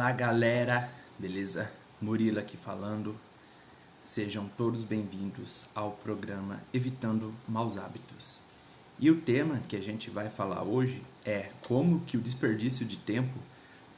Olá galera, beleza? Murilo aqui falando. Sejam todos bem-vindos ao programa Evitando Maus Hábitos. E o tema que a gente vai falar hoje é como que o desperdício de tempo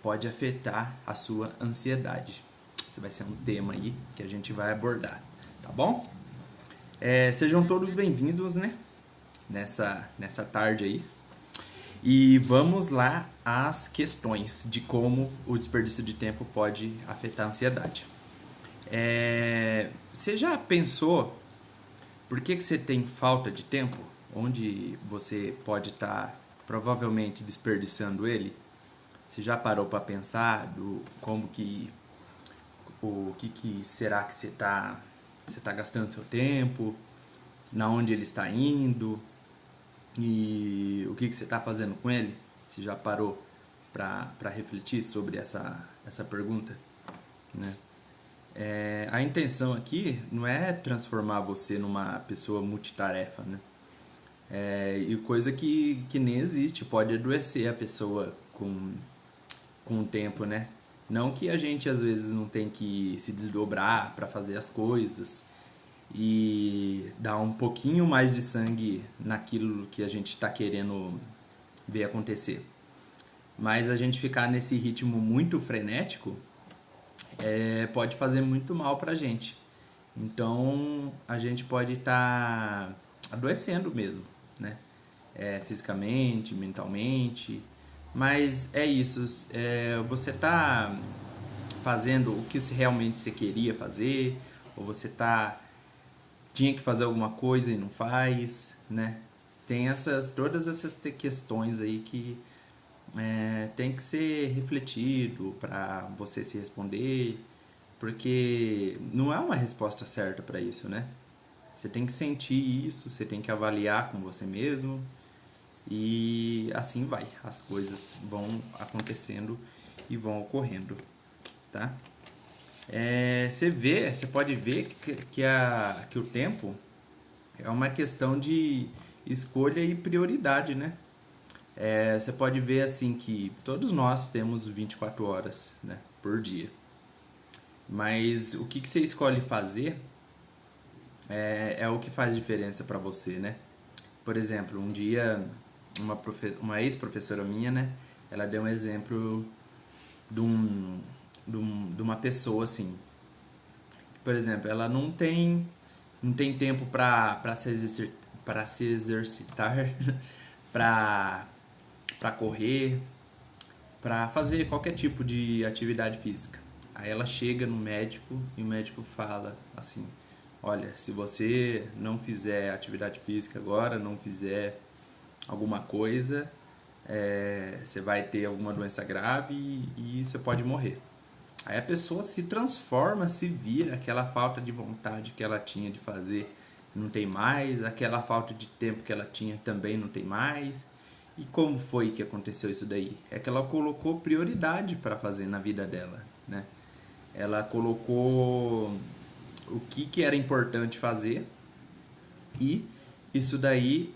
pode afetar a sua ansiedade. Esse vai ser um tema aí que a gente vai abordar, tá bom? Sejam todos bem-vindos, né? Nessa tarde aí. E vamos lá às questões de como o desperdício de tempo pode afetar a ansiedade. Você já pensou por que você tem falta de tempo? Onde você pode estar provavelmente desperdiçando ele? Você já parou para pensar o que será que você tá gastando seu tempo? Na onde ele está indo? E o que você está fazendo com ele? Você já parou para refletir sobre essa pergunta? Né? A intenção aqui não é transformar você numa pessoa multitarefa, né? E coisa que nem existe, pode adoecer a pessoa com o tempo, né? Não que a gente às vezes não tem que se desdobrar para fazer as coisas e dar um pouquinho mais de sangue naquilo que a gente está querendo ver acontecer. Mas a gente ficar nesse ritmo muito frenético pode fazer muito mal pra gente. Então a gente pode estar adoecendo mesmo, né? Fisicamente, mentalmente. Mas é isso. Você tá fazendo o que realmente você queria fazer? Ou você tinha que fazer alguma coisa e não faz, né? Tem todas essas questões aí que tem que ser refletido para você se responder, porque não é uma resposta certa para isso, né? Você tem que sentir isso, você tem que avaliar com você mesmo e assim vai, as coisas vão acontecendo e vão ocorrendo, tá? Você pode ver que o tempo é uma questão de escolha e prioridade, né? Você pode ver assim que todos nós temos 24 horas, né, por dia. Mas o que você escolhe fazer é o que faz diferença para você, né? Por exemplo, um dia uma ex-professora minha, né, ela deu um exemplo de uma pessoa assim. Por exemplo, ela não tem tempo para se exercitar, para correr, para fazer qualquer tipo de atividade física. Aí ela chega no médico e o médico fala assim: olha, se você não fizer atividade física agora, não fizer alguma coisa, você vai ter alguma doença grave e você pode morrer. Aí a pessoa se transforma, se vira, aquela falta de vontade que ela tinha de fazer não tem mais, aquela falta de tempo que ela tinha também não tem mais. E como foi que aconteceu isso daí? É que ela colocou prioridade para fazer na vida dela, né? Ela colocou o que era importante fazer e isso daí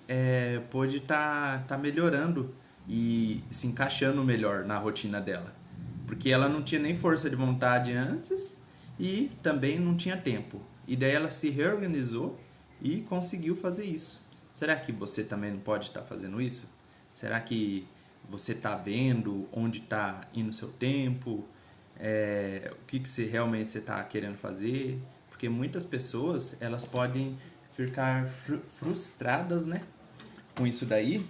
pôde tá melhorando e se encaixando melhor na rotina dela. Porque ela não tinha nem força de vontade antes e também não tinha tempo. E daí ela se reorganizou e conseguiu fazer isso. Será que você também não pode estar fazendo isso? Será que você está vendo onde está indo o seu tempo? O que realmente você está querendo fazer? Porque muitas pessoas elas podem ficar frustradas, né, com isso daí,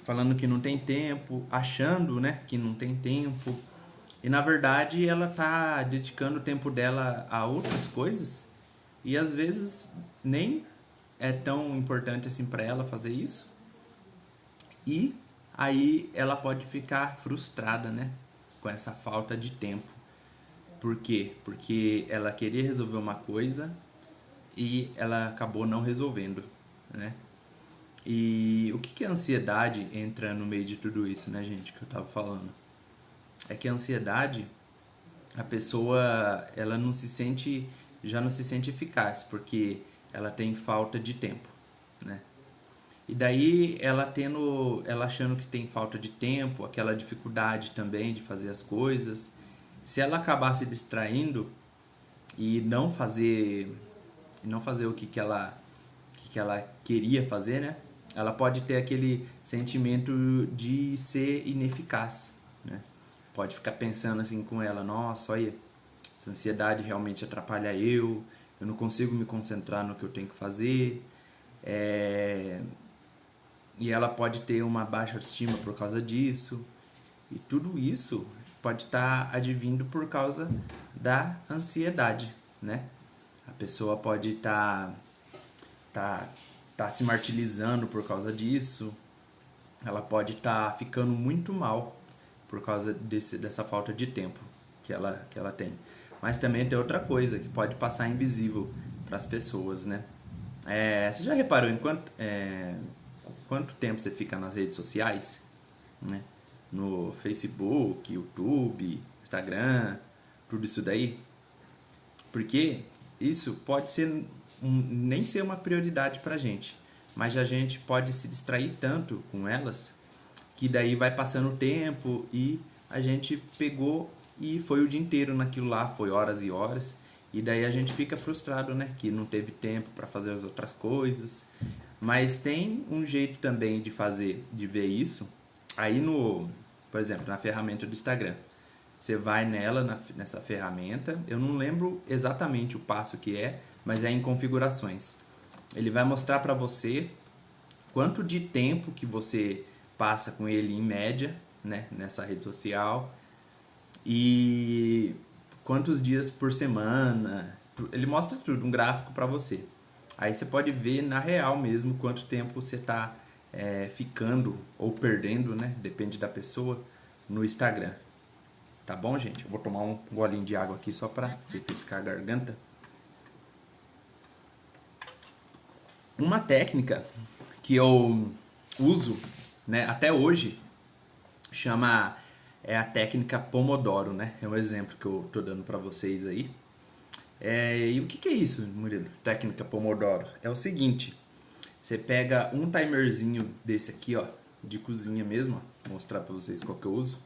falando que não tem tempo, achando, né, que não tem tempo. E na verdade ela está dedicando o tempo dela a outras coisas e às vezes nem é tão importante assim para ela fazer isso. E aí ela pode ficar frustrada, né, com essa falta de tempo. Por quê? Porque ela queria resolver uma coisa e ela acabou não resolvendo, né? E o que a ansiedade entra no meio de tudo isso, né, gente, que eu tava falando? É que a ansiedade, a pessoa, ela já não se sente eficaz, porque ela tem falta de tempo, né? E daí ela achando que tem falta de tempo, aquela dificuldade também de fazer as coisas, Se ela acabar se distraindo e não fazer o que ela queria fazer, né? Ela pode ter aquele sentimento de ser ineficaz, né? Pode ficar pensando assim com ela, nossa, olha, essa ansiedade realmente atrapalha eu não consigo me concentrar no que eu tenho que fazer, e ela pode ter uma baixa autoestima por causa disso, e tudo isso pode estar advindo por causa da ansiedade, né? A pessoa pode tá se martirizando por causa disso, ela pode estar ficando muito mal por causa dessa falta de tempo que ela tem. Mas também tem outra coisa que pode passar invisível para as pessoas, né? Você já reparou quanto tempo você fica nas redes sociais, né? No Facebook, YouTube, Instagram, tudo isso daí? Porque isso pode ser nem ser uma prioridade pra gente, mas a gente pode se distrair tanto com elas que daí vai passando o tempo e a gente pegou e foi o dia inteiro naquilo lá, foi horas e horas, e daí a gente fica frustrado, né, que não teve tempo para fazer as outras coisas. Mas tem um jeito também de ver isso aí por exemplo, na ferramenta do Instagram. Você vai nessa ferramenta, eu não lembro exatamente o passo que é, mas é em configurações. Ele vai mostrar para você quanto de tempo que você passa com ele em média, né, nessa rede social, e quantos dias por semana. Ele mostra tudo, um gráfico para você. Aí você pode ver na real mesmo quanto tempo você está ficando ou perdendo, né, depende da pessoa, no Instagram. Tá bom, gente? Eu vou tomar um golinho de água aqui só para refrescar a garganta. Uma técnica que eu uso, né, até hoje, é a técnica Pomodoro, né? É um exemplo que eu tô dando para vocês aí. E o que é isso, Murilo? Técnica Pomodoro? É o seguinte, você pega um timerzinho desse aqui, ó, de cozinha mesmo, ó. Vou mostrar para vocês qual que eu uso.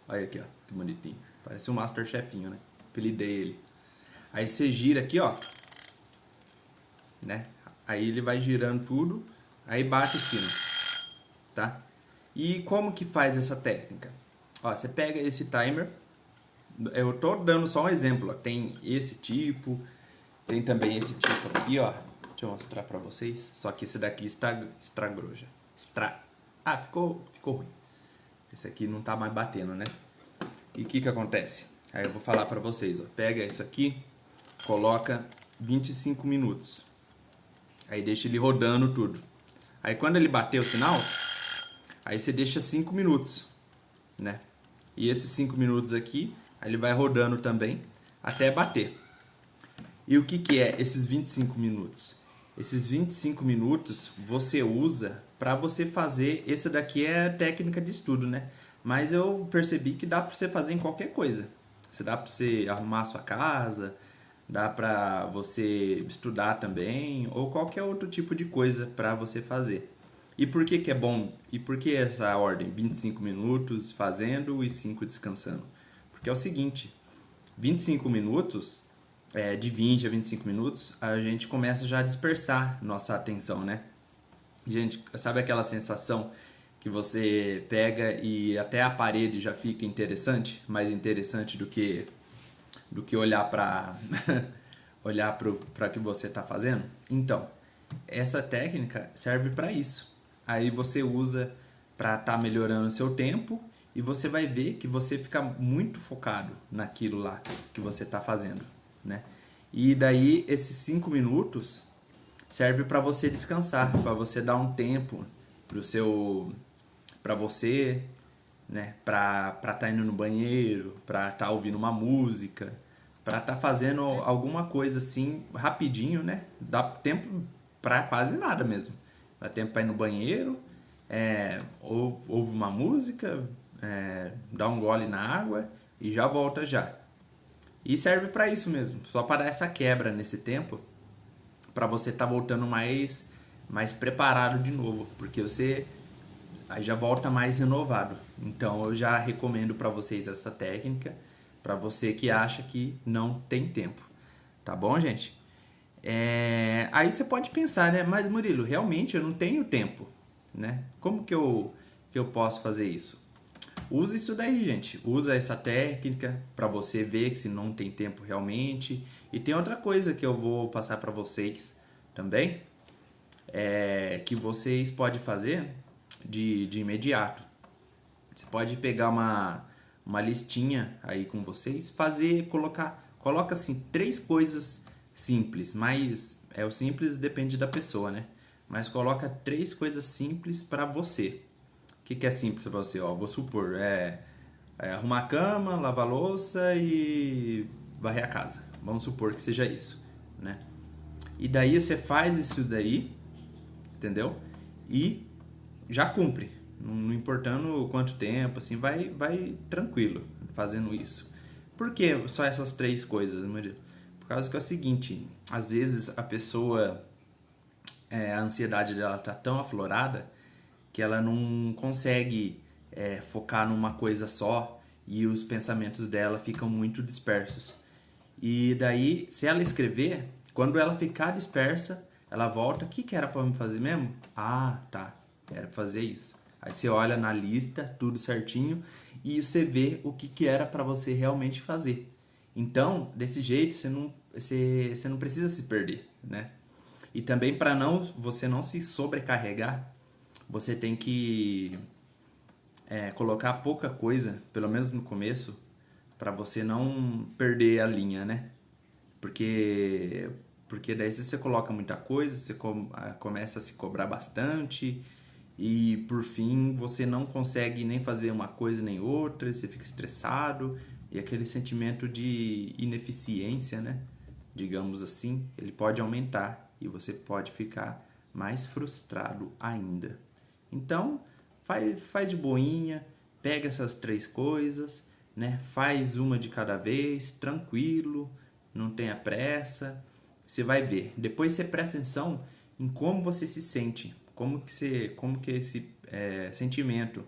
Olha aqui, ó, que bonitinho. Parece um Master Chefinho, né? Apelidei ele. Aí você gira aqui, ó, né? Aí ele vai girando tudo, aí bate em cima, tá? E como que faz essa técnica? Ó, você pega esse timer, eu tô dando só um exemplo, ó. Tem esse tipo, tem também esse tipo aqui, ó. Deixa eu mostrar pra vocês. Só que esse daqui estragou já. Ficou ruim. Esse aqui não tá mais batendo, né? E o que acontece? Aí eu vou falar pra vocês, ó. Pega isso aqui, coloca 25 minutos. Aí deixa ele rodando tudo. Aí quando ele bater o sinal, aí você deixa 5 minutos, né? E esses 5 minutos aqui, aí ele vai rodando também até bater. E o que é esses 25 minutos? Esses 25 minutos você usa para você fazer, esse daqui é a técnica de estudo, né? Mas eu percebi que dá para você fazer em qualquer coisa. Dá para você arrumar a sua casa, dá para você estudar também, ou qualquer outro tipo de coisa para você fazer. E por que é bom? E por que essa ordem? 25 minutos fazendo e 5 descansando. Porque é o seguinte, 25 minutos, de 20 a 25 minutos, a gente começa já a dispersar nossa atenção, né? Gente, sabe aquela sensação que você pega e até a parede já fica interessante? Mais interessante do que olhar para olhar para o que você está fazendo? Então, essa técnica serve para isso. Aí você usa para estar melhorando o seu tempo e você vai ver que você fica muito focado naquilo lá que você está fazendo, né? E daí esses 5 minutos serve para você descansar, para você dar um tempo para você, né? Para estar indo no banheiro, para estar ouvindo uma música, para estar fazendo alguma coisa assim rapidinho, né? Dá tempo para quase nada mesmo. Dá tempo para ir no banheiro, ouve uma música, dá um gole na água e já volta já. E serve para isso mesmo, só para dar essa quebra nesse tempo, para você estar voltando mais preparado de novo, porque você aí já volta mais renovado. Então eu já recomendo para vocês essa técnica Para você que acha que não tem tempo. Tá bom, gente? Aí você pode pensar, né? Mas Murilo, realmente eu não tenho tempo, né? Como que eu posso fazer isso? Usa isso daí, gente. Usa essa técnica para você ver que se não tem tempo realmente. E tem outra coisa que eu vou passar para vocês também, que vocês podem fazer de imediato. Você pode pegar uma listinha aí com vocês, coloca assim 3 coisas simples, mas o simples depende da pessoa, né? Mas coloca 3 coisas simples para você. O que é simples para você? Ó, vou supor, arrumar a cama, lavar a louça e varrer a casa. Vamos supor que seja isso, né? E daí você faz isso daí, entendeu? E já cumpre. Não importando quanto tempo, assim, vai tranquilo fazendo isso. Por que só essas 3 coisas, Maria? Por causa que é o seguinte, às vezes a pessoa, a ansiedade dela tá tão aflorada que ela não consegue focar numa coisa só e os pensamentos dela ficam muito dispersos. E daí, se ela escrever, quando ela ficar dispersa, ela volta, o que era para me fazer mesmo? Ah, tá, era pra fazer isso. Aí você olha na lista, tudo certinho, e você vê o que era para você realmente fazer. Então, desse jeito, você não precisa se perder, né? E também para você não se sobrecarregar, você tem que colocar pouca coisa, pelo menos no começo, para você não perder a linha, né? Porque daí se você coloca muita coisa, você começa a se cobrar bastante e por fim você não consegue nem fazer uma coisa nem outra, você fica estressado e aquele sentimento de ineficiência, né? Digamos assim, ele pode aumentar e você pode ficar mais frustrado ainda. Então, faz de boinha, pega essas 3 coisas, né? Faz uma de cada vez, tranquilo, não tenha pressa. Você vai ver. Depois você presta atenção em como você se sente, como que é esse sentimento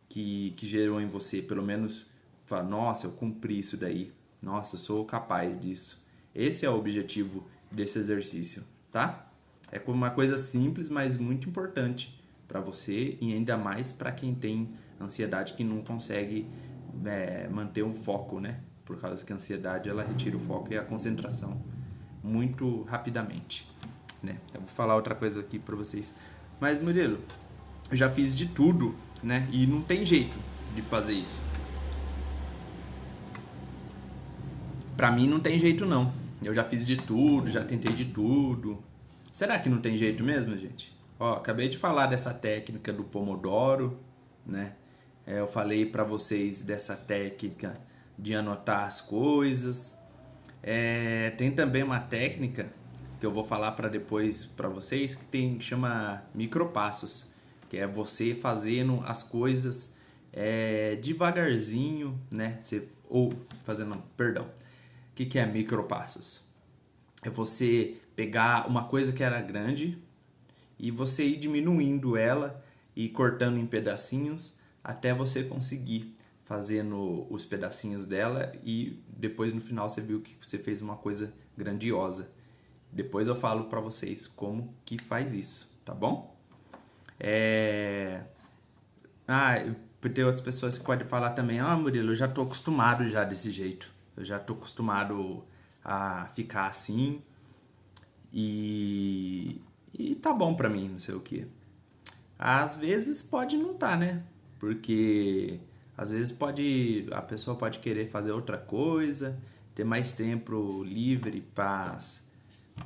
que gerou em você, pelo menos fala, nossa, eu cumpri isso daí, nossa, eu sou capaz disso. Esse é o objetivo desse exercício, tá? É como uma coisa simples, mas muito importante para você e ainda mais para quem tem ansiedade que não consegue manter um foco, né? Por causa que a ansiedade ela retira o foco e a concentração muito rapidamente, né? Eu vou falar outra coisa aqui para vocês. Mas Murilo, eu já fiz de tudo, né? E não tem jeito de fazer isso. Pra mim não tem jeito não. Eu já fiz de tudo, já tentei de tudo. Será que não tem jeito mesmo, gente? Ó, acabei de falar dessa técnica do Pomodoro, né? Eu falei pra vocês dessa técnica de anotar as coisas. Tem também uma técnica que eu vou falar para depois para vocês que chama micropassos, que é você fazendo as coisas devagarzinho, né? Perdão. O que é micropassos? É você pegar uma coisa que era grande e você ir diminuindo ela e cortando em pedacinhos até você conseguir fazendo os pedacinhos dela e depois no final você viu que você fez uma coisa grandiosa. Depois eu falo para vocês como que faz isso, tá bom? Tem outras pessoas que podem falar também, Murilo, eu já tô acostumado já desse jeito. Eu já tô acostumado a ficar assim e tá bom pra mim, não sei o que. Às vezes pode não tá, né? Porque às vezes a pessoa pode querer fazer outra coisa, ter mais tempo livre, paz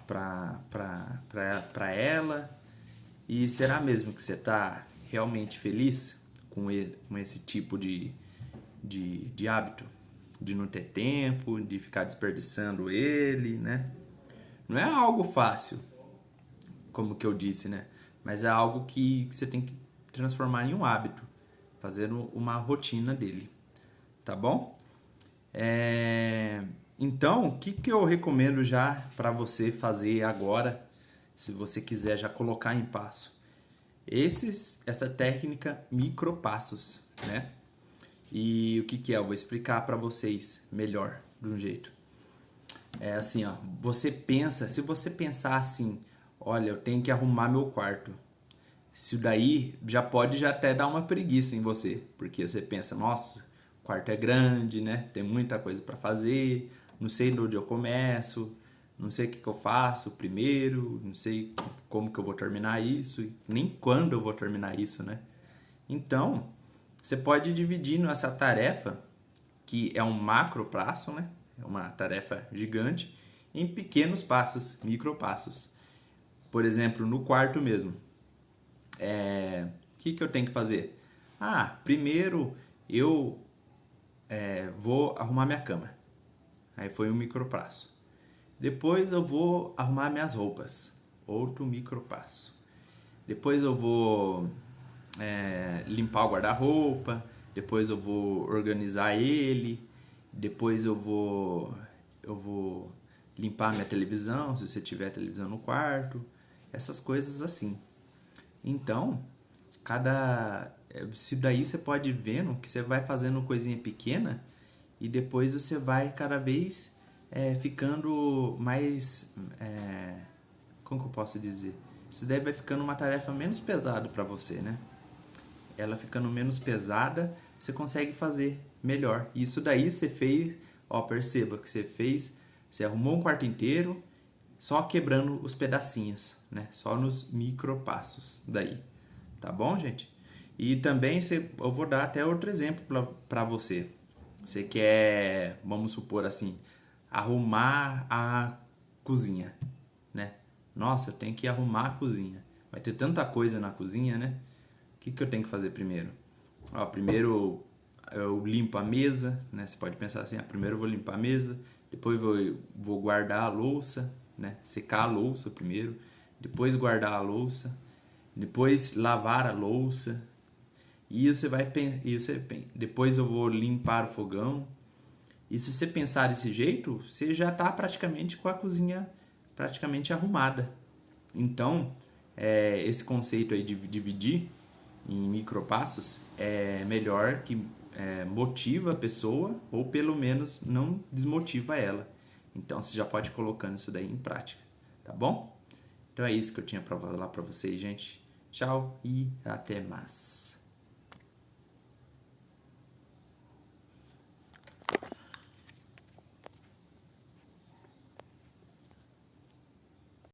para ela. E será mesmo que você está realmente feliz com esse tipo de hábito? De não ter tempo, de ficar desperdiçando ele, né? Não é algo fácil, como que eu disse, né? Mas é algo que você tem que transformar em um hábito, fazendo uma rotina dele, tá bom? Então, o que eu recomendo já para você fazer agora, se você quiser já colocar em passo? Essa técnica micropassos, né? E o que que é? Eu vou explicar para vocês melhor, de um jeito. É assim, ó, se você pensar assim, olha, eu tenho que arrumar meu quarto. Isso daí já até dar uma preguiça em você, porque você pensa, nossa, o quarto é grande, né? Tem muita coisa para fazer, não sei de onde eu começo, não sei o que que eu faço primeiro, não sei como que eu vou terminar isso, nem quando eu vou terminar isso, né? Então, você pode dividir essa tarefa, que é um macro passo, né? É uma tarefa gigante, em pequenos passos, micro passos. Por exemplo, no quarto mesmo. O que que eu tenho que fazer? Primeiro eu vou arrumar minha cama. Aí foi um micropasso. Depois eu vou arrumar minhas roupas. Outro micropasso. Depois eu vou limpar o guarda-roupa. Depois eu vou organizar ele. Depois eu vou limpar minha televisão, se você tiver televisão no quarto. Essas coisas assim. Então, se daí você pode ir vendo que você vai fazendo coisinha pequena e depois você vai cada vez ficando mais, como que eu posso dizer? Isso daí vai ficando uma tarefa menos pesada para você, né? Ela ficando menos pesada, você consegue fazer melhor. E isso daí você fez, ó, perceba que você arrumou um quarto inteiro, só quebrando os pedacinhos, né? Só nos micropassos daí. Tá bom, gente? E também eu vou dar até outro exemplo para você. Você quer, vamos supor assim, arrumar a cozinha, né? Nossa, eu tenho que arrumar a cozinha. Vai ter tanta coisa na cozinha, né? O que que eu tenho que fazer primeiro? Ó, primeiro eu limpo a mesa, né? Você pode pensar assim, primeiro eu vou limpar a mesa, depois vou guardar a louça, né? Secar a louça primeiro, depois guardar a louça, depois lavar a louça, depois eu vou limpar o fogão. E se você pensar desse jeito, você já está praticamente com a cozinha praticamente arrumada. Então, esse conceito aí de dividir em micropassos é melhor, que motiva a pessoa ou pelo menos não desmotiva ela. Então você já pode ir colocando isso daí em prática, tá bom? Então é isso que eu tinha para falar para vocês, gente. Tchau e até mais.